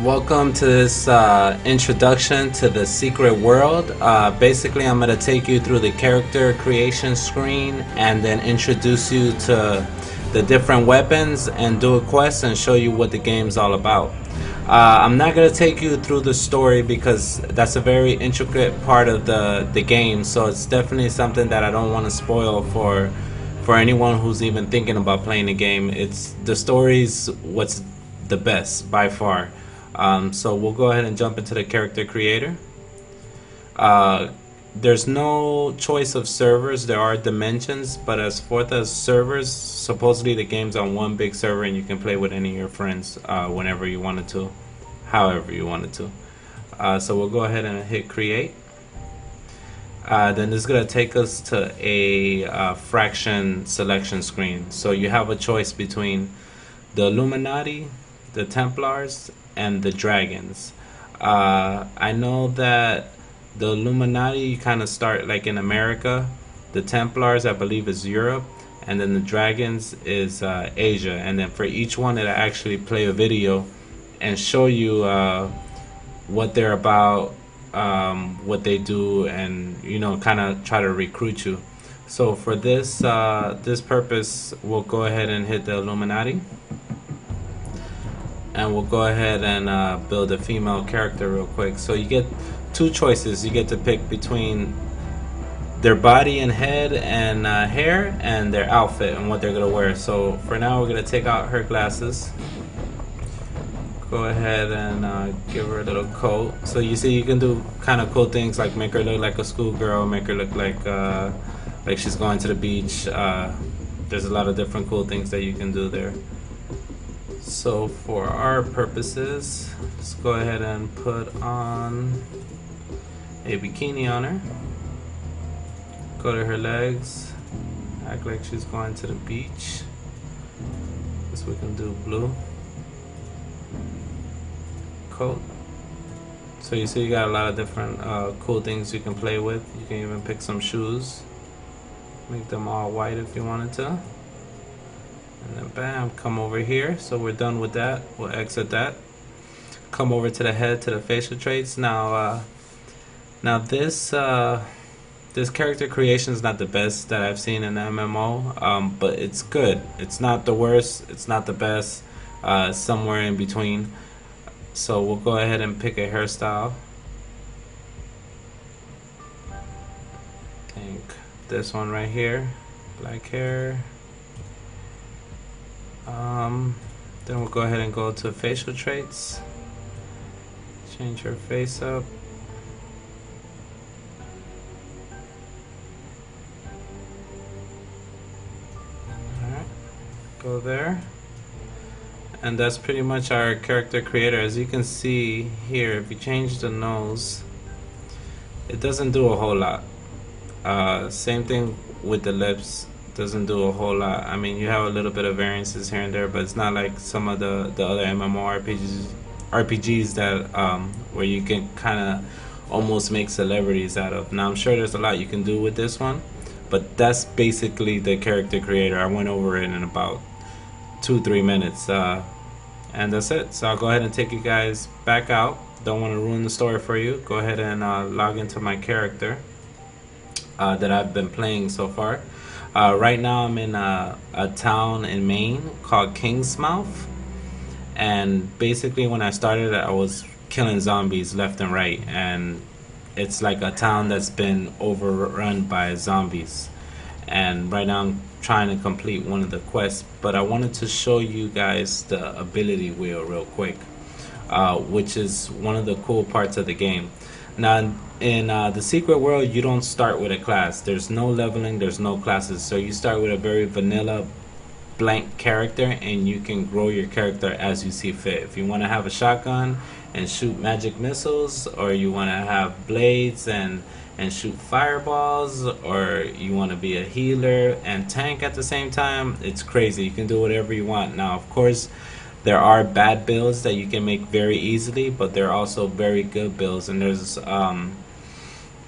Welcome to this introduction to the secret world. Basically, I'm going to take you through the character creation screen and then introduce you to the different weapons and do a quest and show you what the game's all about. I'm not going to take you through the story because that's a very intricate part of the game, so it's definitely something that I don't want to spoil for anyone who's even thinking about playing the game. It's the story's what's the best by far. So we'll go ahead and jump into the character creator. There's no choice of servers. There are dimensions, but as forth as servers, supposedly the game's on one big server and you can play with any of your friends whenever you wanted to, however you wanted to. So we'll go ahead and hit create. Then this is going to take us to a fraction selection screen. So you have a choice between the Illuminati, the Templars, and the Dragons. I know that the Illuminati you kind of start like in America, the Templars I believe is Europe, and then the Dragons is Asia. And then for each one it'll actually play a video and show you what they're about, what they do, and kind of try to recruit you. So for this purpose, we'll go ahead and hit the Illuminati. And we'll go ahead and build a female character real quick. So you get two choices. You get to pick between their body and head and hair and their outfit and what they're going to wear. So for now we're going to take out her glasses. Go ahead and give her a little coat. So you see you can do kind of cool things like make her look like a schoolgirl, make her look like she's going to the beach. There's a lot of different cool things that you can do there. So for our purposes, let's go ahead and put on a bikini on her. Go to her legs, act like she's going to the beach. Guess we can do blue. Coat. So you see you got a lot of different cool things you can play with. You can even pick some shoes. Make them all white if you wanted to. And then bam, come over here. So we're done with that. We'll exit that. Come over to the head, to the facial traits. Now this character creation is not the best that I've seen in the MMO, but it's good. It's not the worst. It's not the best. Somewhere in between. So we'll go ahead and pick a hairstyle. I think this one right here, black hair. Then we'll go ahead and go to facial traits. Change her face up. Alright, go there. And that's pretty much our character creator. As you can see here, if you change the nose, it doesn't do a whole lot. Same thing with the lips. Doesn't do a whole lot. I mean, you have a little bit of variances here and there, but it's not like some of the other MMORPGs that where you can kind of almost make celebrities out of. Now I'm sure there's a lot you can do with this one, but that's basically the character creator. I went over it in about 2-3 minutes, and that's it. So I'll go ahead and take you guys back out. Don't want to ruin the story for you. Go ahead and log into my character that I've been playing so far. Right now I'm in a town in Maine called Kingsmouth, and basically when I started I was killing zombies left and right, and it's like a town that's been overrun by zombies, and right now I'm trying to complete one of the quests, but I wanted to show you guys the ability wheel real quick, which is one of the cool parts of the game. Now in the secret world you don't start with a class. There's no leveling, there's no classes, so you start with a very vanilla blank character and you can grow your character as you see fit. If you want to have a shotgun and shoot magic missiles, or you want to have blades and shoot fireballs, or you want to be a healer and tank at the same time, it's crazy. You can do whatever you want. Now of course there are bad builds that you can make very easily, but there are also very good builds, and there's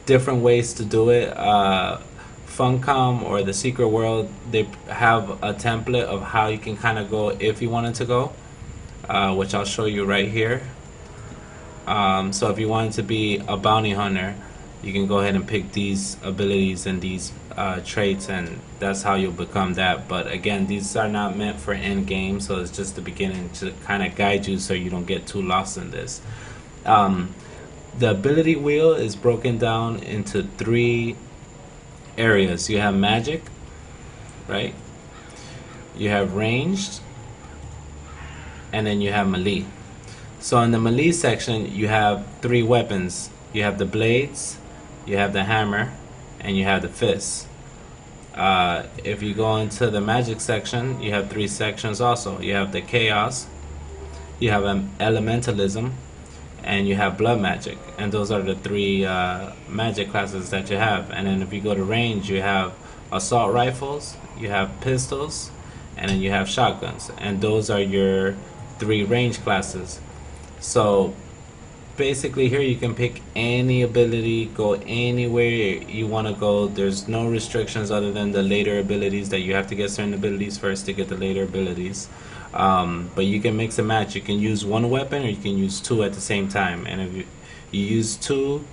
different ways to do it. Funcom or the Secret World, they have a template of how you can kind of go if you wanted to go, which I'll show you right here. So if you wanted to be a bounty hunter, you can go ahead and pick these abilities and these traits, and that's how you'll become that. But again, these are not meant for end game, so it's just the beginning to kind of guide you so you don't get too lost in this. The ability wheel is broken down into 3 areas. You have magic, right? You have ranged, and then you have melee. So in the melee section, you have 3 weapons. You have the blades, you have the hammer, and you have the fists. If you go into the magic section, you have 3 sections also. You have the chaos, you have elementalism, and you have blood magic. And those are the 3 magic classes that you have. And then if you go to range, you have assault rifles, you have pistols, and then you have shotguns. And those are your 3 range classes. So basically here you can pick any ability, go anywhere you want to go. There's no restrictions other than the later abilities, that you have to get certain abilities first to get the later abilities. But you can mix and match. You can use 1 weapon or you can use 2 at the same time. And if you use 2,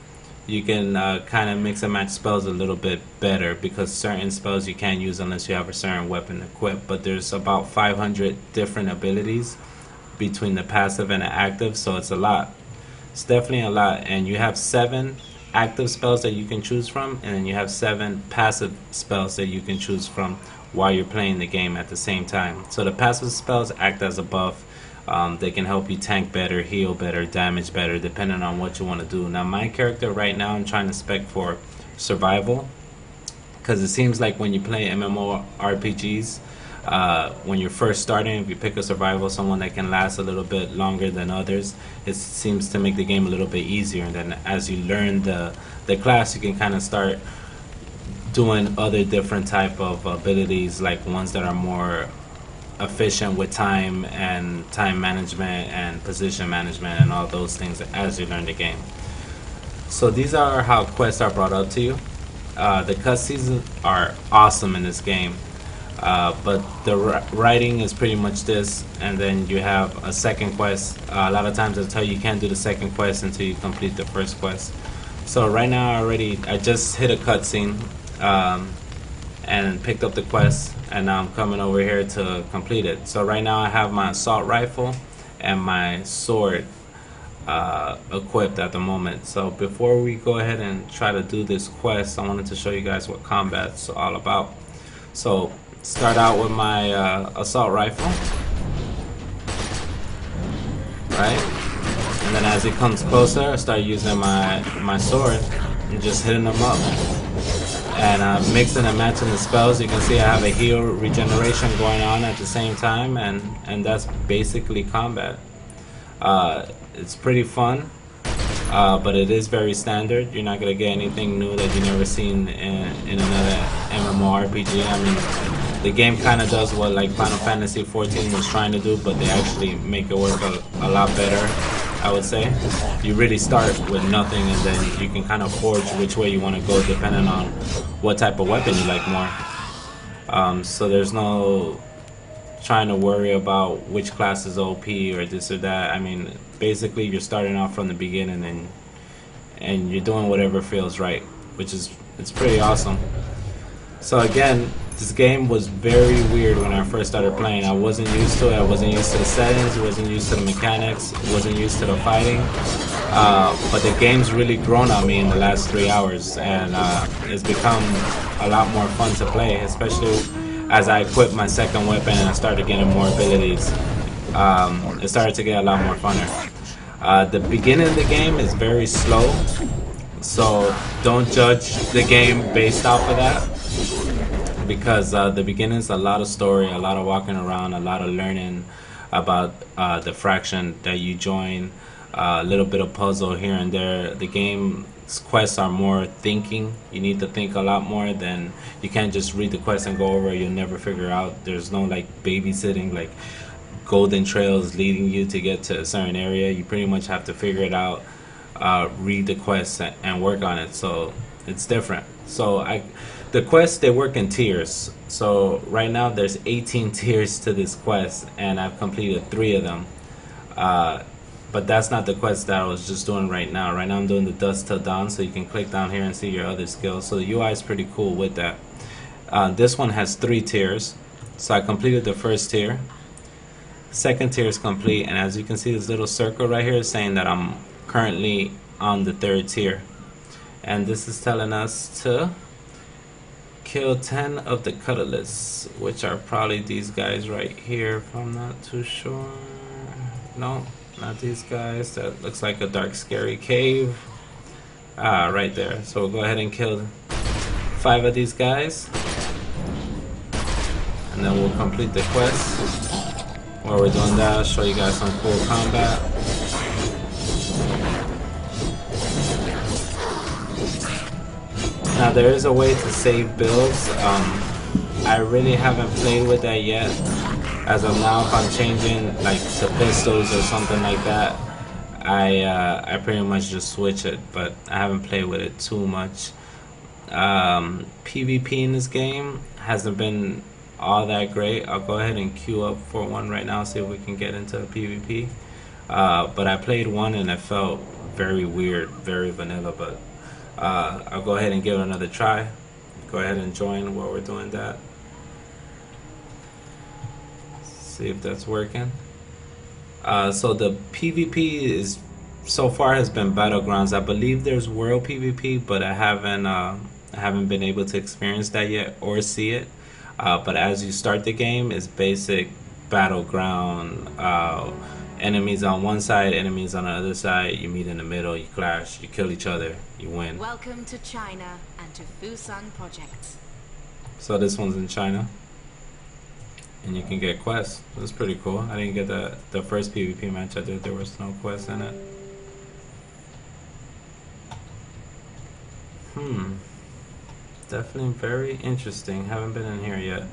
you can kind of mix and match spells a little bit better, because certain spells you can't use unless you have a certain weapon equipped. But there's about 500 different abilities between the passive and the active, so it's a lot. It's definitely a lot. And you have 7 active spells that you can choose from, and then you have 7 passive spells that you can choose from while you're playing the game at the same time. So the passive spells act as a buff. They can help you tank better, heal better, damage better, depending on what you want to do. Now my character right now, I'm trying to spec for survival, because it seems like when you play MMORPGs, when you're first starting, if you pick a survival, someone that can last a little bit longer than others, it seems to make the game a little bit easier. And then as you learn the class, you can kind of start doing other different type of abilities, like ones that are more efficient with time and time management and position management and all those things as you learn the game. So these are how quests are brought up to you. The cutscenes are awesome in this game. But the writing is pretty much this, and then you have a second quest. A lot of times they'll tell you can't do the second quest until you complete the first quest. So right now I just hit a cutscene and picked up the quest, and now I'm coming over here to complete it. So right now I have my assault rifle and my sword equipped at the moment. So before we go ahead and try to do this quest, I wanted to show you guys what combat's all about. So start out with my assault rifle, right? And then as it comes closer, I start using my sword and just hitting them up. And mixing and matching the spells. You can see I have a heal regeneration going on at the same time, and that's basically combat. It's pretty fun, but it is very standard. You're not gonna get anything new that you've never seen in another MMORPG. I mean, the game kind of does what like Final Fantasy XIV was trying to do, but they actually make it work a lot better, I would say. You really start with nothing, and then you can kind of forge which way you want to go depending on what type of weapon you like more. So there's no trying to worry about which class is OP or this or that. I mean, basically you're starting off from the beginning, and you're doing whatever feels right, which is, it's pretty awesome. So again, this game was very weird when I first started playing. I wasn't used to it. I wasn't used to the settings. I wasn't used to the mechanics. I wasn't used to the fighting. But the game's really grown on me in the last 3 hours, and it's become a lot more fun to play, especially as I equipped my second weapon and I started getting more abilities. It started to get a lot more funner. The beginning of the game is very slow, so don't judge the game based off of that, because the beginning is a lot of story, a lot of walking around, a lot of learning about the faction that you join, a little bit of puzzle here and there. The game's quests are more thinking. You need to think a lot more. Than you can't just read the quest and go over it. You'll never figure out. There's no like babysitting, like golden trails leading you to get to a certain area. You pretty much have to figure it out, read the quest and work on it. So it's different. So the quests, they work in tiers. So right now there's 18 tiers to this quest, and I've completed 3 of them. But that's not the quest that I was just doing right now. Right now I'm doing the Dusk Till Dawn, so you can click down here and see your other skills. So the UI is pretty cool with that. This one has 3 tiers. So I completed the first tier. Second tier is complete, and as you can see, this little circle right here is saying that I'm currently on the 3rd tier. And this is telling us to kill 10 of the Cuddlists, which are probably these guys right here, if I'm not too sure. No, not these guys. That looks like a dark, scary cave. Right there. So we'll go ahead and kill 5 of these guys, and then we'll complete the quest. While we're doing that, I'll show you guys some cool combat. Now there is a way to save builds. I really haven't played with that yet. As of now, if I'm changing like to pistols or something like that, I pretty much just switch it, but I haven't played with it too much. PvP in this game hasn't been all that great. I'll go ahead and queue up for one right now, see if we can get into a PvP. But I played one and it felt very weird, very vanilla, but I'll go ahead and give it another try. Go ahead and join while we're doing that. See if that's working. So the PvP is so far has been Battlegrounds. I believe there's World PvP, but I haven't been able to experience that yet or see it. But as you start the game, it's basic Battleground. Enemies on one side, enemies on the other side. You meet in the middle, you clash, you kill each other, you win. Welcome to China and to Fusan Projects. So this one's in China, and you can get quests. That's pretty cool. I didn't get the first PvP match I did. There was no quest in it. Definitely very interesting. Haven't been in here yet.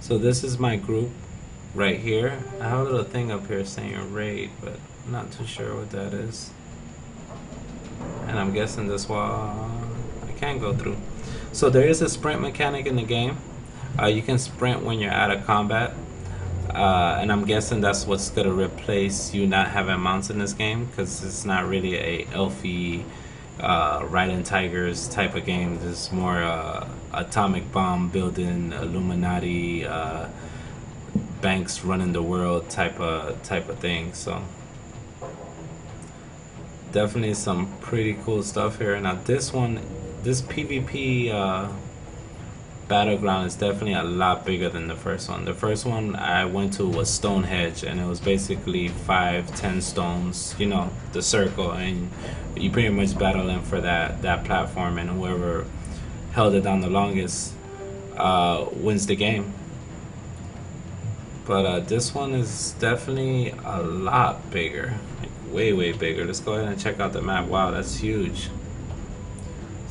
So this is my group right here. I have a little thing up here saying raid, but I'm not too sure what that is. And I'm guessing this wall I can't go through. So there is a sprint mechanic in the game. You can sprint when you're out of combat. And I'm guessing that's what's going to replace you not having mounts in this game, because it's not really a Elfie Riding Tigers type of game. This is more atomic bomb building, Illuminati, banks running the world type of thing. So definitely some pretty cool stuff here. Now this PvP Battleground is definitely a lot bigger than the first one. The first one I went to was Stonehenge, and it was basically 5-10 stones, you know, the circle, and you pretty much battling for that platform, and whoever held it down the longest wins the game. But this one is definitely a lot bigger, like way bigger. Let's go ahead and check out the map. Wow, that's huge.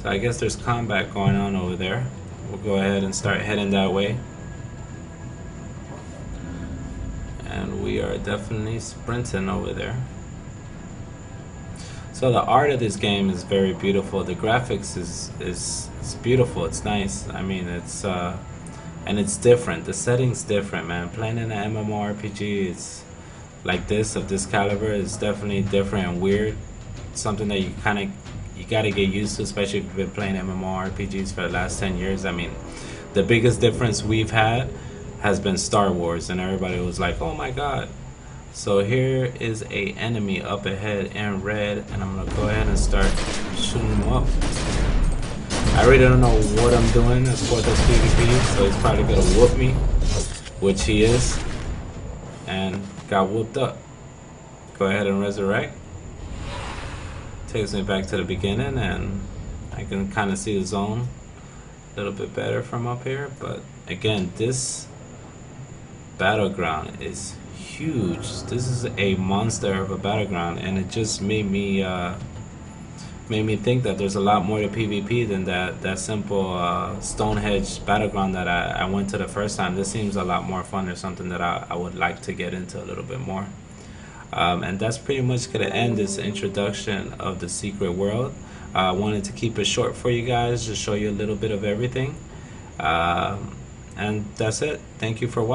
So I guess there's combat going on over there. We'll go ahead and start heading that way. And we are definitely sprinting over there. So the art of this game is very beautiful. The graphics is beautiful. It's nice. I mean, it's and it's different. The setting's different, man. Playing in an MMORPG is like this, of this caliber, is definitely different and weird. It's something that you gotta get used to, especially if you've been playing MMORPGs for the last 10 years. I mean, the biggest difference we've had has been Star Wars, and everybody was like, oh my god. So here is a enemy up ahead in red, and I'm gonna go ahead and start shooting him up. I really don't know what I'm doing as far as PvP, so he's probably gonna whoop me, which he is, and got whooped up. Go ahead and resurrect. Takes me back to the beginning, and I can kind of see the zone a little bit better from up here. But again, this Battleground is huge. This is a monster of a Battleground, and it just made me think that there's a lot more to PvP than that simple Stonehenge Battleground that I went to the first time. This seems a lot more fun, or something that I would like to get into a little bit more. And that's pretty much going to end this introduction of the Secret World. I wanted to keep it short for you guys, just show you a little bit of everything. And that's it. Thank you for watching.